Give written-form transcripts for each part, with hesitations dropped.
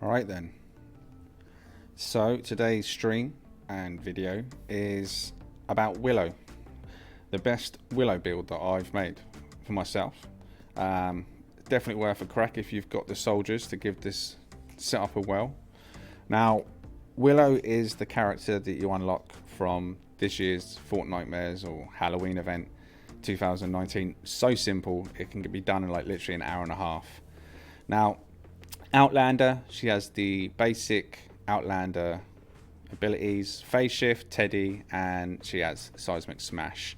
Alright then. So today's stream and video is about Willow. The best Willow build that I've made for myself. Definitely worth a crack if you've got the soldiers to give this setup a whirl. Now, Willow is the character that you unlock from this year's Fortnite or Halloween event 2019. So simple, it can be done in like literally an hour and a half. Now, Outlander, she has the basic Outlander abilities, phase shift, Teddy, and she has seismic smash.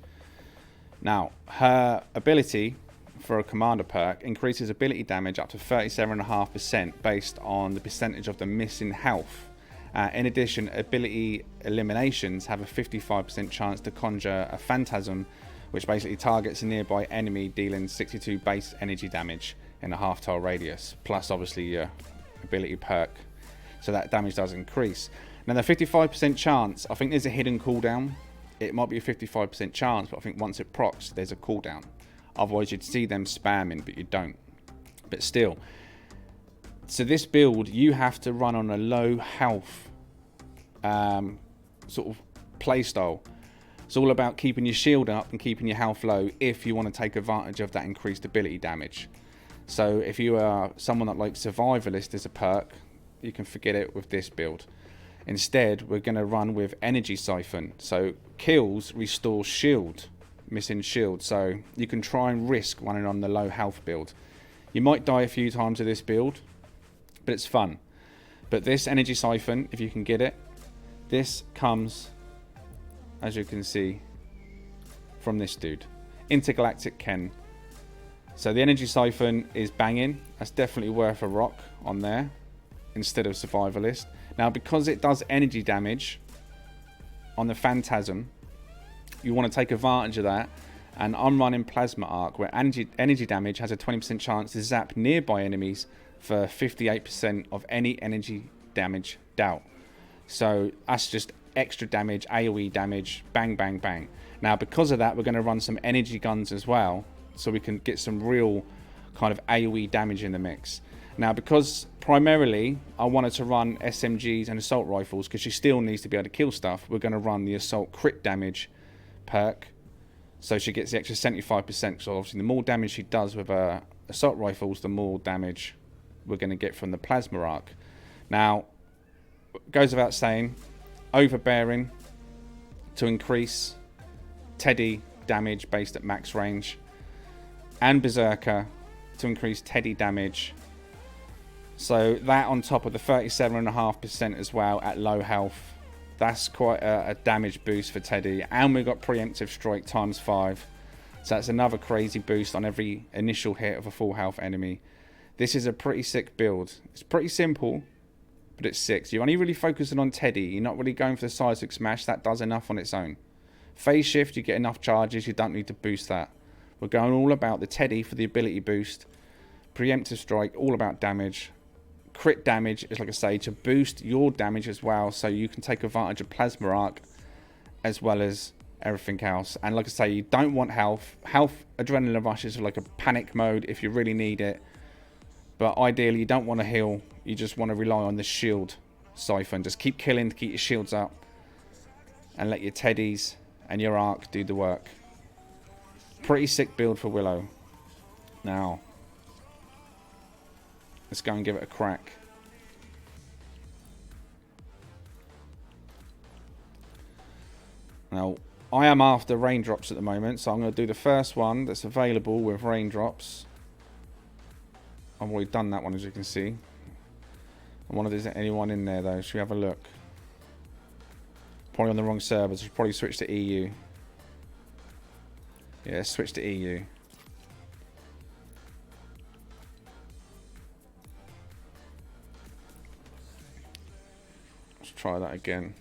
Now, her ability for a commander perk increases ability damage up to 37.5% based on the percentage of the missing health. In addition, ability eliminations have a 55% chance to conjure a phantasm, which basically targets a nearby enemy, dealing 62 base energy damage in a half-tile radius, plus obviously your ability perk, so that damage does increase. Now the 55% chance, I think there's a hidden cooldown. It might be a 55% chance, but I think once it procs, there's a cooldown. Otherwise you'd see them spamming, but you don't. But still, so this build, you have to run on a low health sort of playstyle. It's all about keeping your shield up and keeping your health low if you want to take advantage of that increased ability damage. So if you are someone that likes Survivalist as a perk, you can forget it with this build. Instead, we're going to run with Energy Siphon. So kills restore shield, missing shield. So you can try and risk running on the low health build. You might die a few times with this build, but it's fun. But this Energy Siphon, if you can get it, this comes, as you can see, from this dude, Intergalactic Ken. So the Energy Siphon is banging. That's definitely worth a rock on there instead of Survivalist. Now, because it does energy damage on the Phantasm, you want to take advantage of that. And I'm running Plasma Arc, where energy damage has a 20% chance to zap nearby enemies for 58% of any energy damage dealt. So that's just extra damage, AoE damage, bang, bang, bang. Now, because of that, we're going to run some energy guns as well, so we can get some real kind of AoE damage in the mix. Now, because primarily I wanted to run SMGs and assault rifles, because she still needs to be able to kill stuff, we're going to run the assault crit damage perk, so she gets the extra 75%. So obviously the more damage she does with her assault rifles, the more damage we're going to get from the Plasma Arc. Now, it goes without saying, overbearing to increase Teddy damage based at max range, and Berserker to increase Teddy damage. So that on top of the 37.5% as well at low health. That's quite a damage boost for Teddy. And we've got Preemptive Strike ×5. So that's another crazy boost on every initial hit of a full health enemy. This is a pretty sick build. It's pretty simple, but it's sick. You're only really focusing on Teddy. You're not really going for the seismic smash. That does enough on its own. Phase shift, you get enough charges. You don't need to boost that. We're going all about the Teddy for the ability boost. Preemptive Strike, all about damage. Crit damage is, like I say, to boost your damage as well, so you can take advantage of Plasma Arc as well as everything else. And like I say, you don't want health. Health Adrenaline Rush is like a panic mode if you really need it. But ideally, you don't want to heal. You just want to rely on the shield siphon. Just keep killing to keep your shields up. And let your Teddies and your Arc do the work. Pretty sick build for Willow. Now, let's go and give it a crack. Now, I am after raindrops at the moment, so I'm going to do the first one that's available with raindrops. I've already done that one, as you can see. I wonder if there's anyone in there, though. Should we have a look? Probably on the wrong server, so probably switch to EU. Yeah, switch to EU. Let's try that again.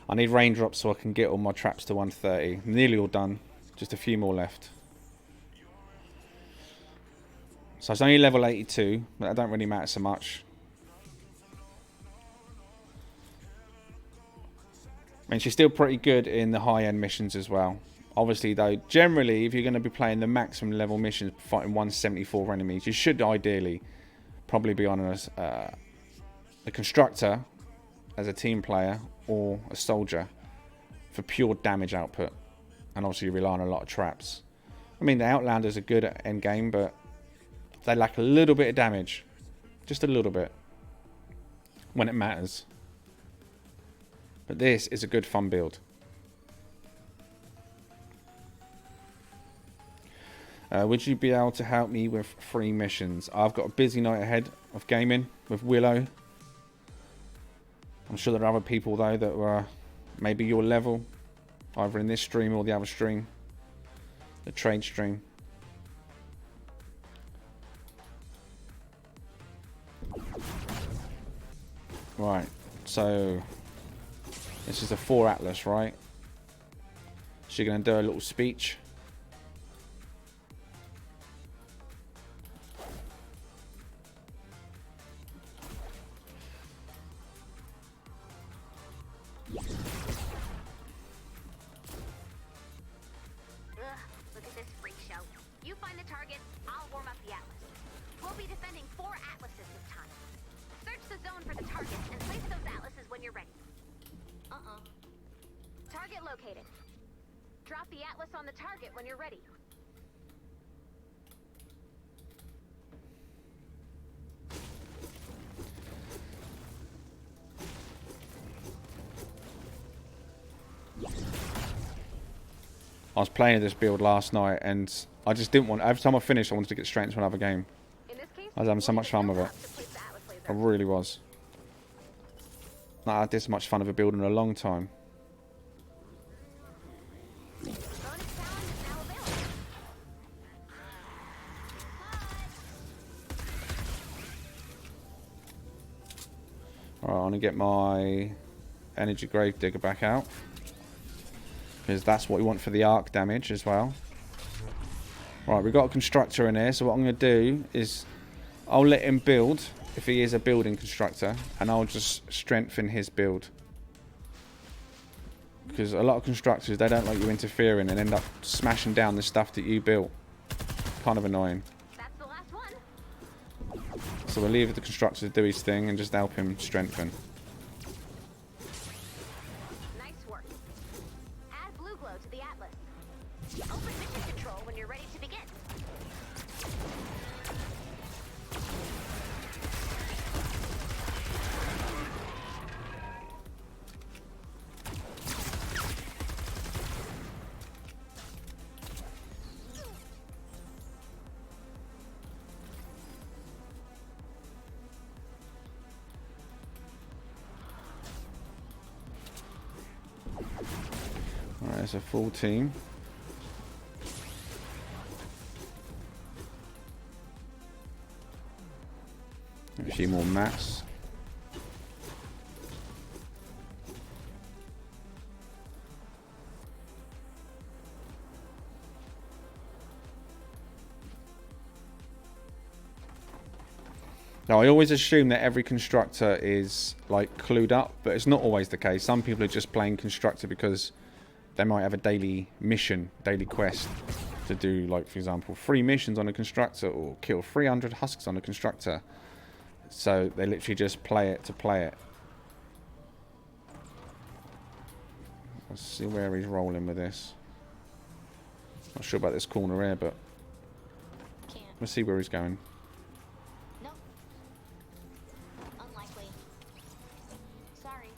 I need raindrops so I can get all my traps to 130. I'm nearly all done. Just a few more left. So it's only level 82, but that don't really matter so much. I mean, she's still pretty good in the high-end missions as well. Obviously, though, generally, if you're going to be playing the maximum level missions, fighting 174 enemies, you should ideally probably be on a constructor as a team player or a soldier for pure damage output, and obviously you rely on a lot of traps. I mean, the Outlanders are good at end game, but they lack a little bit of damage, just a little bit when it matters. But this is a good fun build. Would you be able to help me with 3 missions? I've got a busy night ahead of gaming with Willow. I'm sure there are other people though that were maybe your level, either in this stream or the other stream, the trade stream. Right, so this is a 4 Atlas, right? So you're going to do a little speech. Look at this freak show. You find the targets, I'll warm up the Atlas. We'll be defending 4 Atlases this time. Search the zone for the targets and place those Atlases when you're ready. Target located. Drop the Atlas on the target when you're ready. I was playing this build last night and I just didn't want, every time I finished I wanted to get straight into another game. In this case, I was having so much fun with it. I really was. I did so much fun of a build in a long time. Alright, I want to get my energy grave digger back out, because that's what we want for the arc damage as well. Right, we've got a constructor in here, so what I'm going to do is I'll let him build if he is a building constructor, and I'll just strengthen his build. Because a lot of constructors, they don't like you interfering and end up smashing down the stuff that you built. Kind of annoying. That's the last one. So we'll leave the constructor to do his thing and just help him strengthen. Nice work. Add blue glow to the Atlas. Open mission control when you're ready to begin. Alright, it's a full team. A few more mats. Now, I always assume that every constructor is like clued up, but it's not always the case. Some people are just playing constructor because they might have a daily mission, daily quest to do, like for example 3 missions on a constructor or kill 300 husks on a constructor. So they literally just play it to play it. Let's see where he's rolling with this. Not sure about this corner here, but let's see where he's going. Nope. Unlikely. Sorry.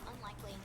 Unlikely.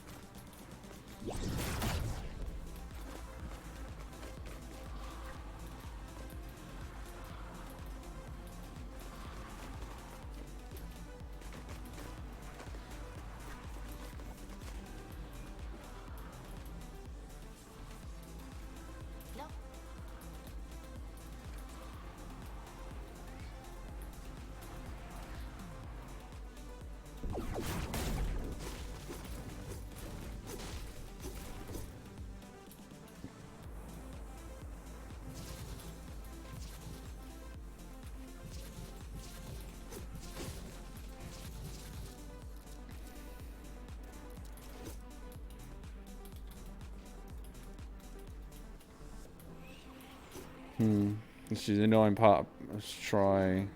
This is the annoying part. Let's try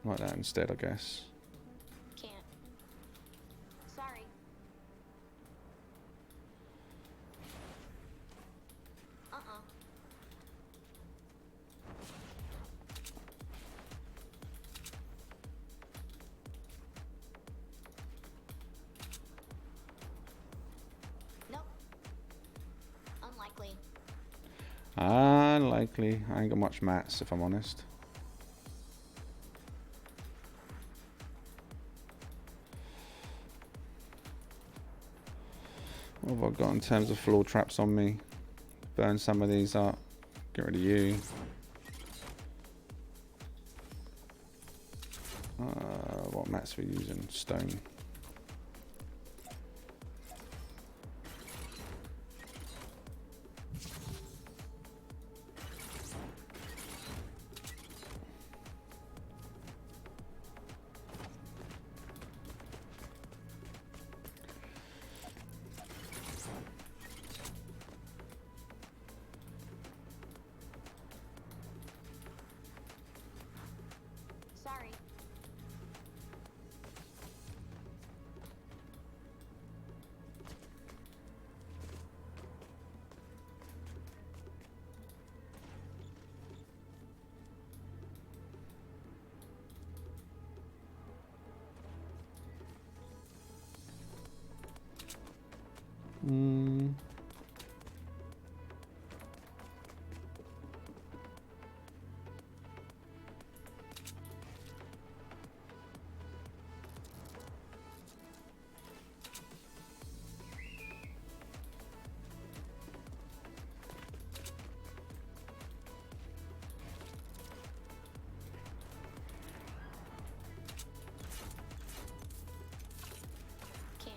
like that instead, I guess. Can't. Sorry. Nope. Unlikely. Unlikely. I ain't got much mats, if I'm honest. What have I got in terms of floor traps on me? Burn some of these up. Get rid of you. What mats are we using? Stone. Sorry. Can't.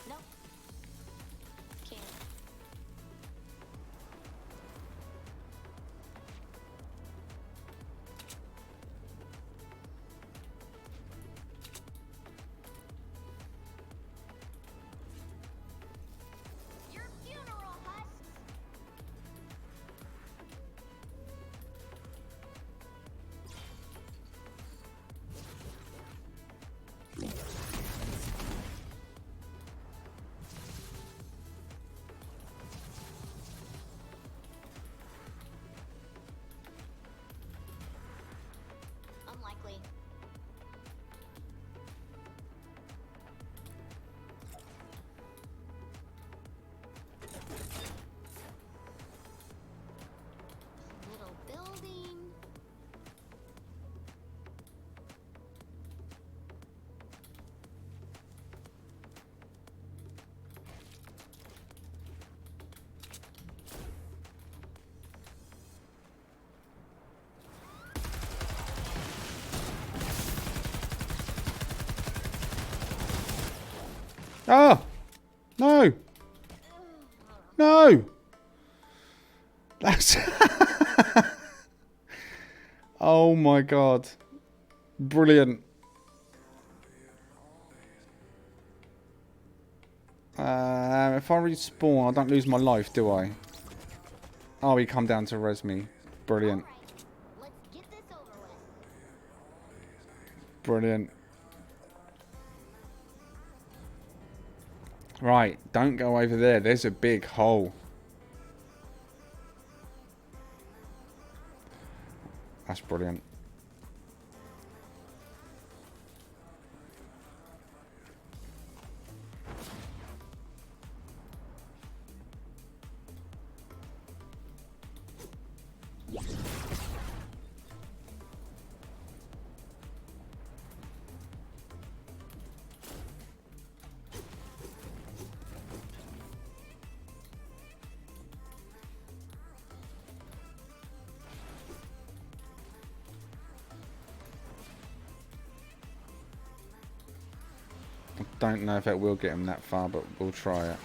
Nope. Can't. Your funeral, husks. Unlikely. Little building. Oh! No! No! That's... Oh my god. Brilliant. If I respawn, I don't lose my life, do I? Oh, he come down to res me. Brilliant. Let's get this over with. Brilliant. Right, don't go over there. There's a big hole. That's brilliant. don't know if it will get him that far, but we'll try it.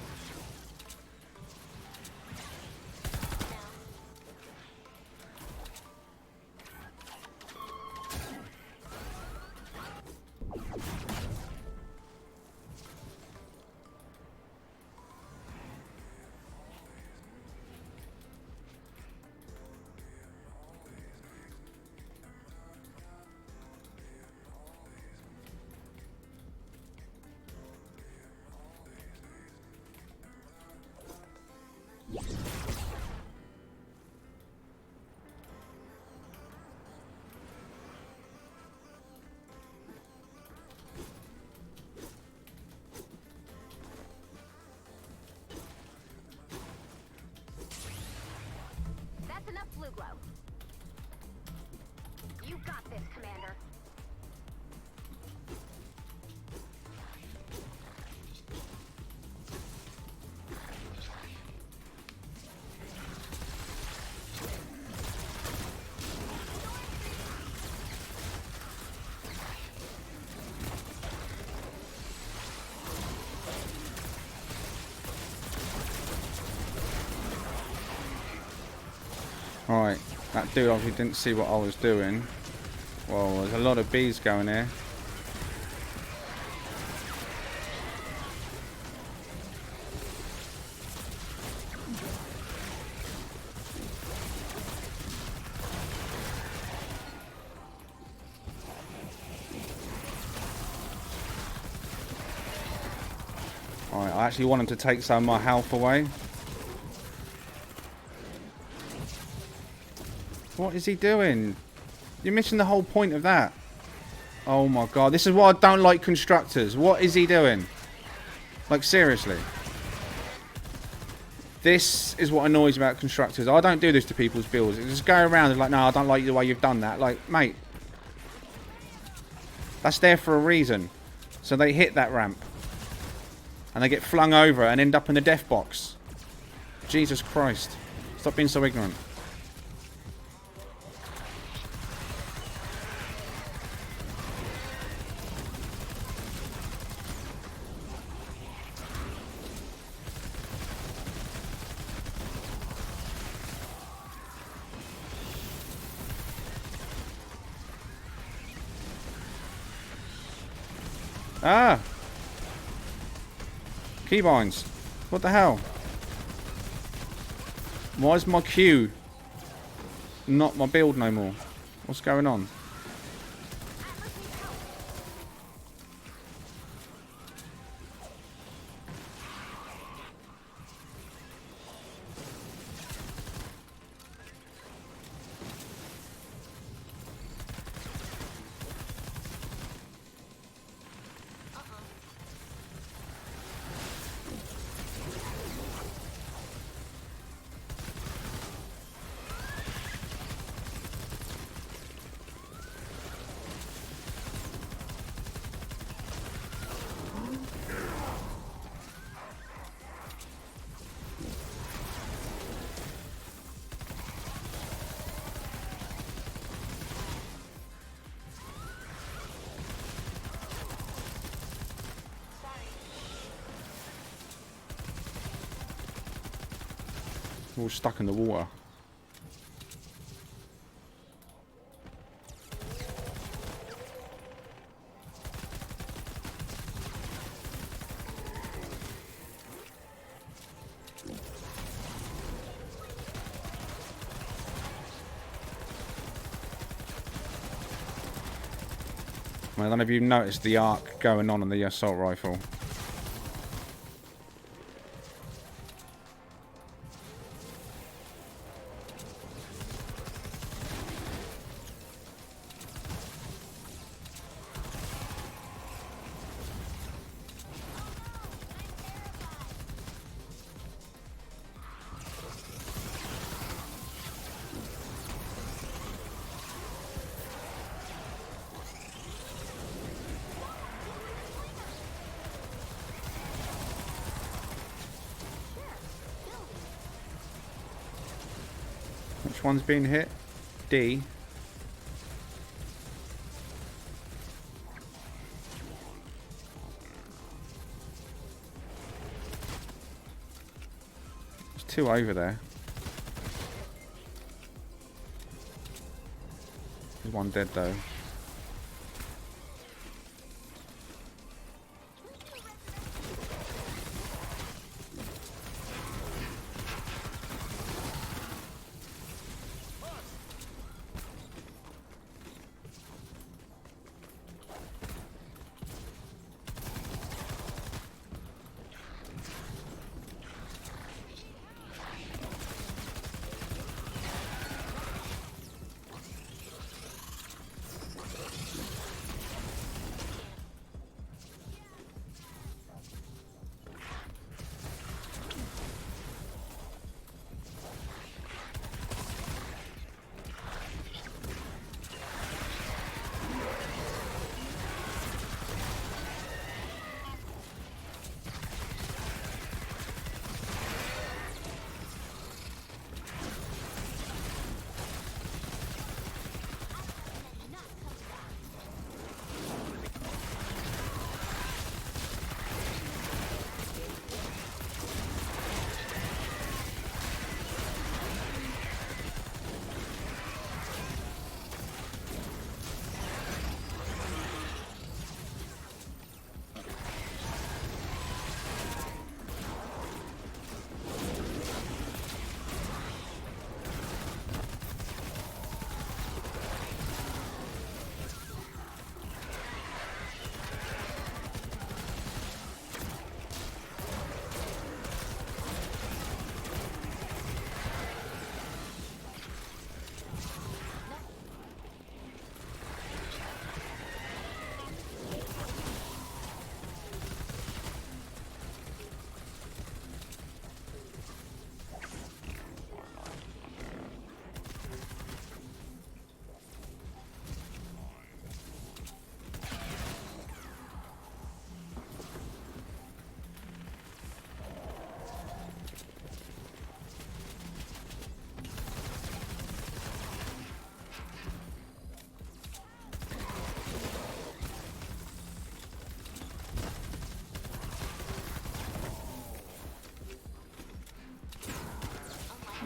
That's enough blue glow. You got this, Commander. Alright, that dude obviously didn't see what I was doing. Well, there's a lot of bees going here. Alright, I actually want him to take some of my health away. What is he doing? You're missing the whole point of that. Oh my god, this is why I don't like constructors. What is he doing? Like, seriously. This is what annoys me about constructors. I don't do this to people's builds. They just go around and like, no, I don't like the way you've done that. Like, mate. That's there for a reason. So they hit that ramp. And they get flung over and end up in the death box. Jesus Christ. Stop being so ignorant. Ah! Keybinds. What the hell? Why is my queue not my build no more? What's going on? All stuck in the water. I don't know if you've noticed the arc going on the assault rifle. Which one's being hit? D. 2 over there. There's 1 dead though.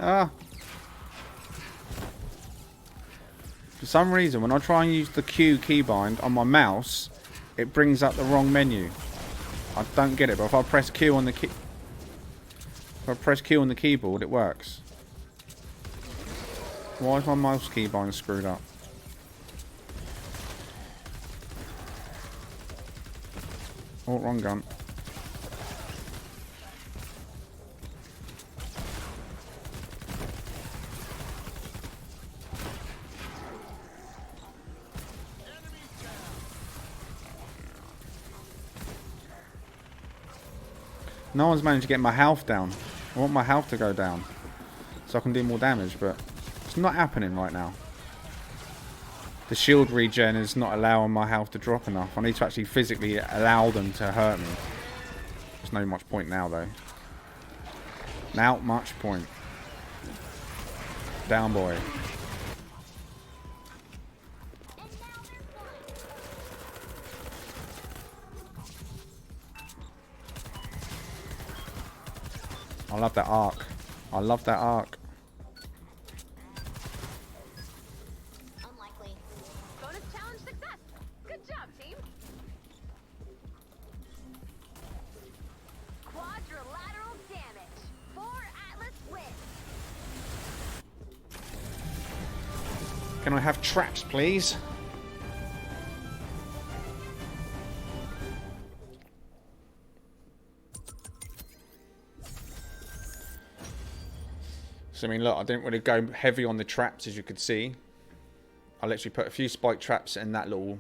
Ah. For some reason, when I try and use the Q keybind on my mouse, it brings up the wrong menu. I don't get it, but if I press Q on the keyboard, it works. Why is my mouse keybind screwed up? Oh, wrong gun. No one's managed to get my health down. I want my health to go down so I can do more damage, but it's not happening right now. The shield regen is not allowing my health to drop enough. I need to actually physically allow them to hurt me. There's no much point now, though. Not much point. Down, boy. I love that arc. I love that arc. Unlikely. Bonus challenge success. Good job, team. Quadrilateral damage. 4 Atlas wins. Can I have traps, please? So, I mean, look, I didn't really go heavy on the traps, as you could see. I literally put a few spike traps in that little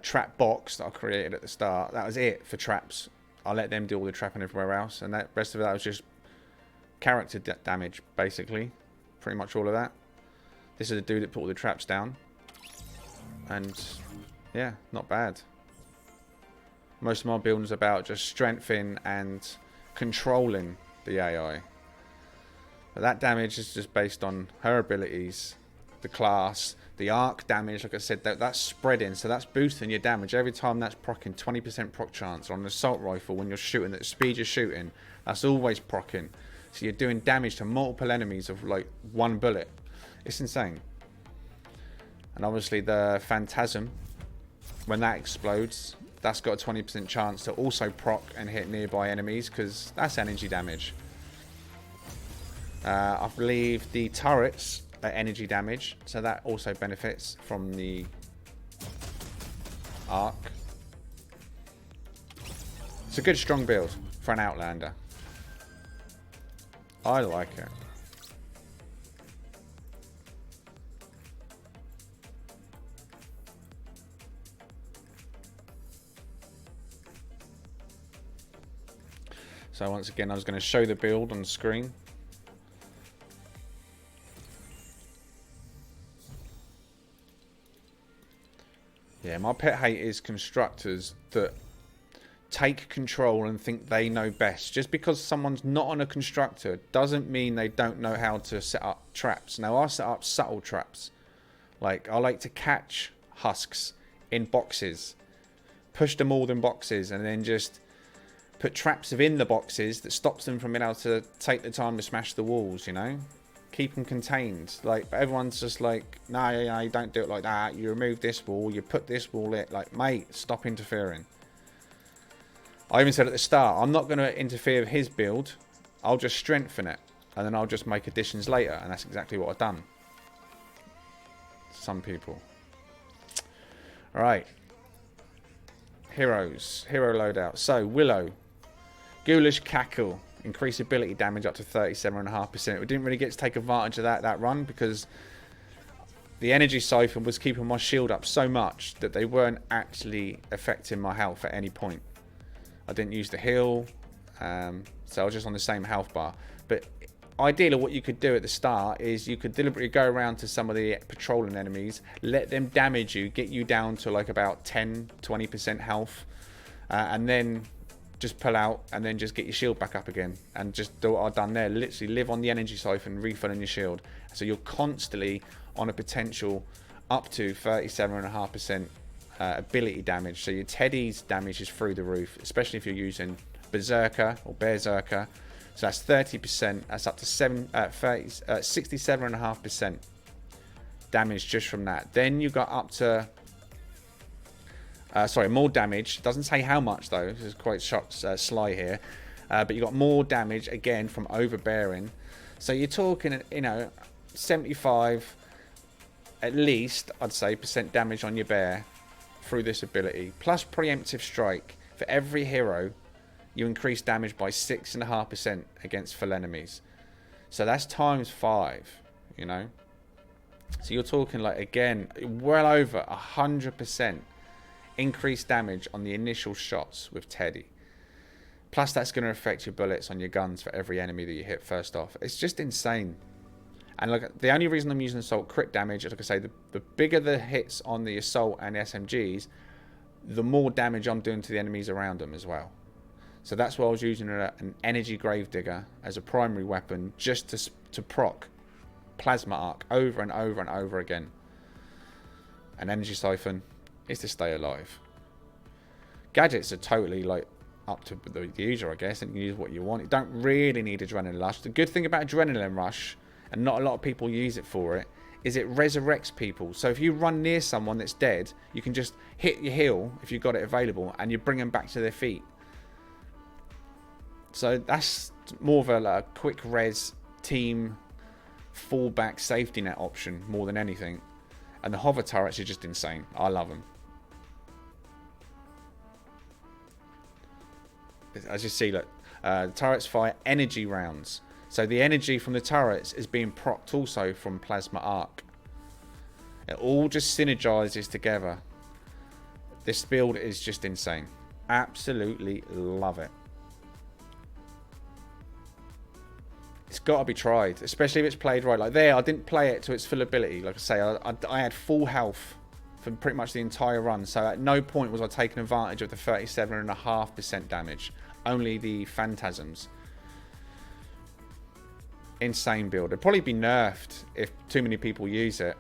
trap box that I created at the start. That was it for traps. I let them do all the trapping everywhere else. And the rest of that was just character damage, basically. Pretty much all of that. This is the dude that put all the traps down. And, yeah, not bad. Most of my building is about just strengthening and controlling the AI. But that damage is just based on her abilities, the class, the arc damage. Like I said, that's spreading, so that's boosting your damage every time. That's proccing 20% proc chance on an assault rifle when you're shooting at the speed you're shooting. That's always proccing. So you're doing damage to multiple enemies of like one bullet. It's insane. And obviously the Phantasm, when that explodes, that's got a 20% chance to also proc and hit nearby enemies, because that's energy damage. I believe the turrets are energy damage, so that also benefits from the arc. It's a good strong build for an Outlander. I like it. So once again, I was going to show the build on the screen. Yeah, my pet hate is constructors that take control and think they know best. Just because someone's not on a constructor doesn't mean they don't know how to set up traps. Now, I set up subtle traps. Like, I like to catch husks in boxes, push them all in boxes, and then just put traps within the boxes that stops them from being able to take the time to smash the walls, you know? Keep them contained. Like, everyone's just like, no, you don't do it like that. You remove this wall, you put this wall in. Like, mate, stop interfering. I even said at the start, I'm not going to interfere with his build. I'll just strengthen it. And then I'll just make additions later. And that's exactly what I've done. Some people. Alright. Heroes. Hero loadout. So, Willow. Ghoulish Cackle. Increase ability damage up to 37.5%. We didn't really get to take advantage of that run because the energy siphon was keeping my shield up so much that they weren't actually affecting my health at any point. I didn't use the heal, so I was just on the same health bar. But ideally, what you could do at the start is you could deliberately go around to some of the patrolling enemies, let them damage you, get you down to like about 10-20% health, and then just pull out and then just get your shield back up again and just do what I've done there. Literally live on the energy siphon, refilling your shield. So you're constantly on a potential up to 37.5% ability damage. So your Teddy's damage is through the roof, especially if you're using Berserker or Berserker. So that's 30%. That's up to 67.5% damage just from that. Then you got up to more damage. Doesn't say how much though. This is quite sly here. But you got more damage again from overbearing. So you're talking, you know, 75 at least, I'd say, % damage on your bear through this ability. Plus preemptive strike. For every hero, you increase damage by 6.5% against full enemies. So that's times 5, you know. So you're talking like, again, well over 100% increased damage on the initial shots with Teddy. Plus that's going to affect your bullets on your guns for every enemy that you hit first off. It's just insane. And look, the only reason I'm using assault crit damage is, like I say, the bigger the hits on the assault and SMGs, the more damage I'm doing to the enemies around them as well. So that's why I was using an energy gravedigger as a primary weapon, just to proc plasma arc over and over and over again. An energy siphon is to stay alive. Gadgets are totally like up to the user, I guess, and you can use what you want. You don't really need Adrenaline Rush. The good thing about Adrenaline Rush, and not a lot of people use it for it, is it resurrects people. So if you run near someone that's dead, you can just hit your heal if you've got it available, and you bring them back to their feet. So that's more of a quick res team fallback safety net option more than anything. And the hover turrets are just insane. I love them. As you see, look, the turrets fire energy rounds. So the energy from the turrets is being procced also from plasma arc. It all just synergizes together. This build is just insane. Absolutely love it. It's got to be tried, especially if it's played right. Like there, I didn't play it to its full ability. Like I say, I had full health for pretty much the entire run. So at no point was I taking advantage of the 37.5% damage. Only the Phantasms. Insane build. It'd probably be nerfed if too many people use it.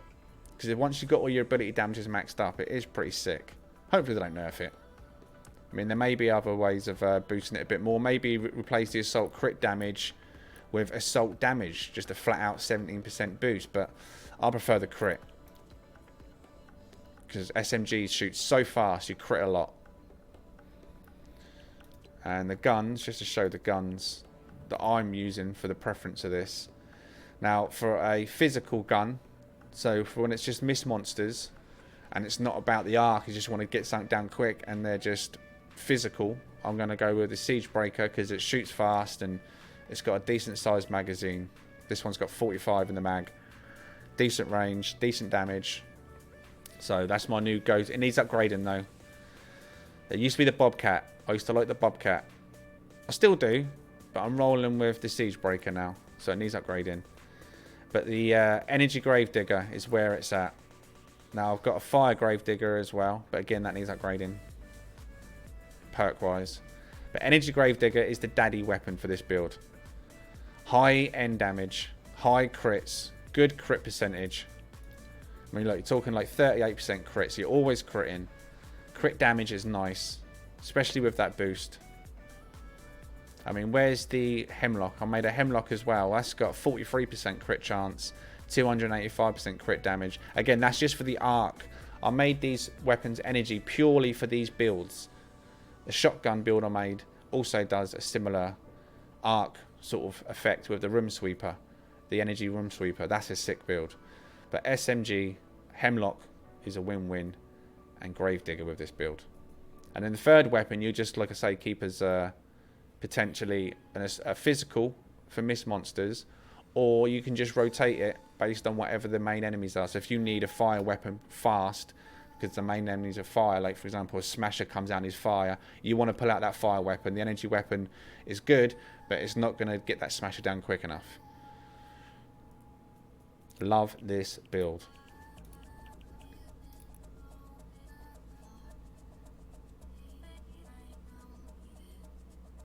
Because once you've got all your ability damages maxed up, it is pretty sick. Hopefully they don't nerf it. I mean, there may be other ways of boosting it a bit more. Maybe replace the assault crit damage with assault damage, just a flat out 17% boost. But I prefer the crit, because SMGs shoot so fast, you crit a lot. And the guns, just to show the guns that I'm using for the preference of this. Now, for a physical gun, so for when it's just miss monsters, and it's not about the arc, you just want to get something down quick, and they're just physical, I'm going to go with the Siege Breaker, because it shoots fast, and it's got a decent sized magazine. This one's got 45 in the mag. Decent range, decent damage. So that's my new go. It needs upgrading though. It used to be the Bobcat. I used to like the Bobcat. I still do, but I'm rolling with the Siege Breaker now. So it needs upgrading. But the Energy Gravedigger is where it's at. Now I've got a Fire Gravedigger as well, but again that needs upgrading perk wise. But Energy Gravedigger is the daddy weapon for this build. High end damage, high crits, good crit percentage. I mean, look, you're talking like 38% crits. So you're always critting. Crit damage is nice, especially with that boost. I mean, where's the Hemlock? I made a Hemlock as well. That's got 43% crit chance, 285% crit damage. Again, that's just for the arc. I made these weapons energy purely for these builds. The shotgun build I made also does a similar arc sort of effect with the Room Sweeper, the Energy Room Sweeper. That's a sick build. But SMG, Hemlock is a win-win, and Gravedigger with this build. And then the third weapon, you just, like I say, keep as potentially a physical for miss monsters, or you can just rotate it based on whatever the main enemies are. So if you need a fire weapon fast, because the main enemies are fire, like for example a Smasher comes down, is fire, you want to pull out that fire weapon. The energy weapon is good, but it's not going to get that Smasher down quick enough. Love this build.